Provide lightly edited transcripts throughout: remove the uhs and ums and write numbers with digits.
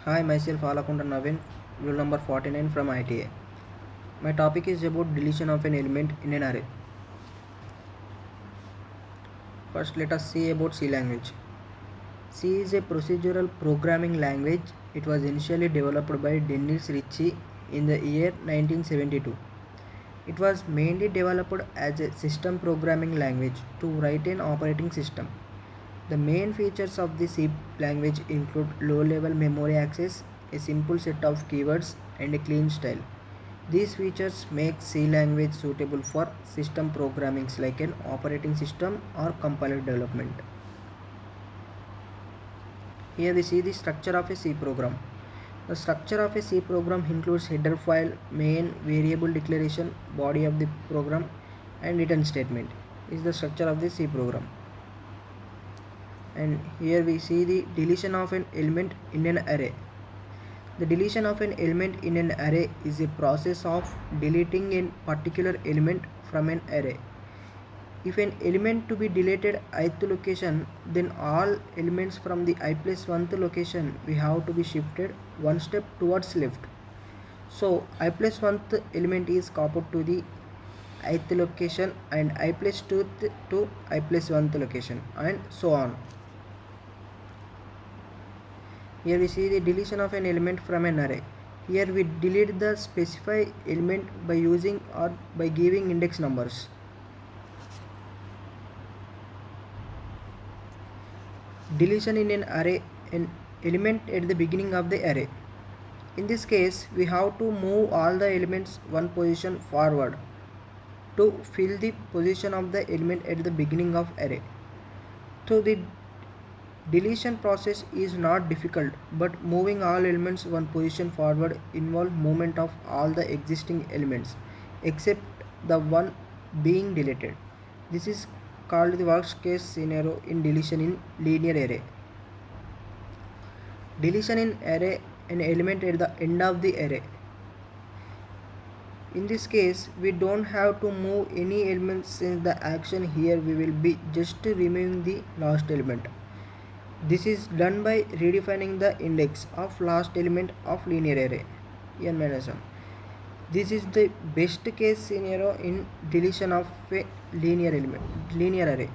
Hi, myself Alakunda Navin, rule number 49 from ITA. My topic is about deletion of an element in an array. First, let us see about C language. C is a procedural programming language. It was initially developed by Dennis Ritchie in the year 1972. It was mainly developed as a system programming language to write an operating system. The main features of the C language include low-level memory access, a simple set of keywords, and a clean style. These features make C language suitable for system programming like an operating system or compiler development. Here we see the structure of a C program. The structure of a C program includes header file, main, variable declaration, body of the program, and return statement. This is the structure of the C program. And here we see the deletion of an element in an array. The deletion of an element in an array is a process of deleting a particular element from an array. If an element to be deleted ith location, then all elements from the I plus 1th location we have to be shifted one step towards left. So I plus 1th element is copied to the ith location and I plus 2th to I plus 1th location, and so on. Here we see the deletion of an element from an array. Here we delete the specified element by using or by giving index numbers. Deletion in an array, an element at the beginning of the array. In this case, we have to move all the elements one position forward to fill the position of the element at the beginning of array. So the deletion process is not difficult, but moving all elements one position forward involves movement of all the existing elements except the one being deleted. This is called the worst case scenario in deletion in linear array. Deletion in array, an element at the end of the array. In this case, we don't have to move any elements since the action here we will be just removing the last element. This is done by redefining the index of last element of linear array n-1. This is the best case scenario in deletion of a linear array.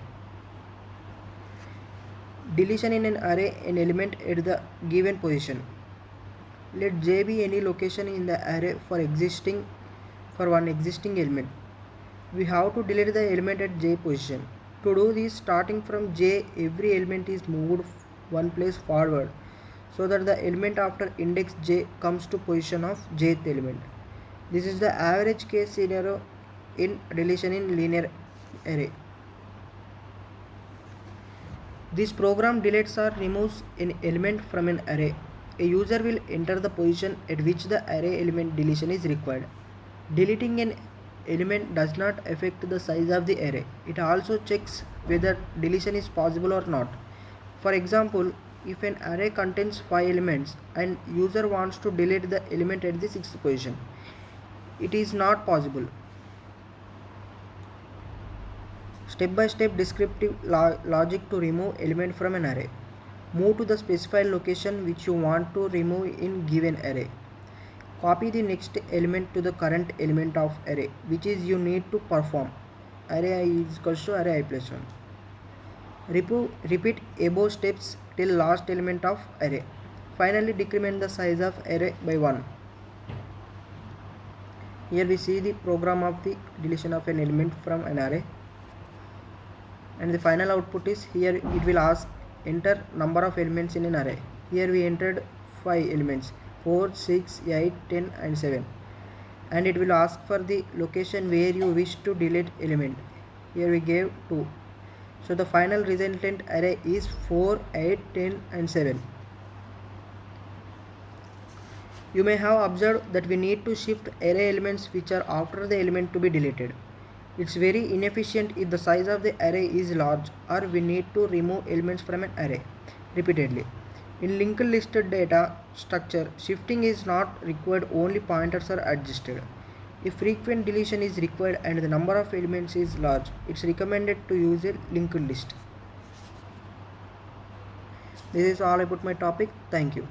Deletion in an array, an element at the given position. Let j be any location in the array for one existing element. We have to delete the element at j position. To do this, starting from j, every element is moved one place forward so that the element after index j comes to position of jth element. This is the average case scenario in deletion in linear array. This program deletes or removes an element from an array. A user will enter the position at which the array element deletion is required. Deleting an element does not affect the size of the array. It also checks whether deletion is possible or not. For example, if an array contains 5 elements and user wants to delete the element at the 6th position, it is not possible. Step-by-step descriptive logic to remove element from an array. Move to the specified location which you want to remove in given array. Copy the next element to the current element of array, which is you need to perform. Array I is equals to array I plus 1. Repeat above steps till last element of array. Finally, decrement the size of array by 1. Here we see the program of the deletion of an element from an array. And the final output is here it will ask enter number of elements in an array. Here we entered 5 elements 4, 6, 8, 10 and 7, and it will ask for the location where you wish to delete element. Here we gave 2. So the final resultant array is 4, 8, 10 and 7. You may have observed that we need to shift array elements which are after the element to be deleted. It's very inefficient if the size of the array is large or we need to remove elements from an array repeatedly. In linked list data structure, shifting is not required, only pointers are adjusted. If frequent deletion is required and the number of elements is large, it's recommended to use a linked list. This is all about my topic. Thank you.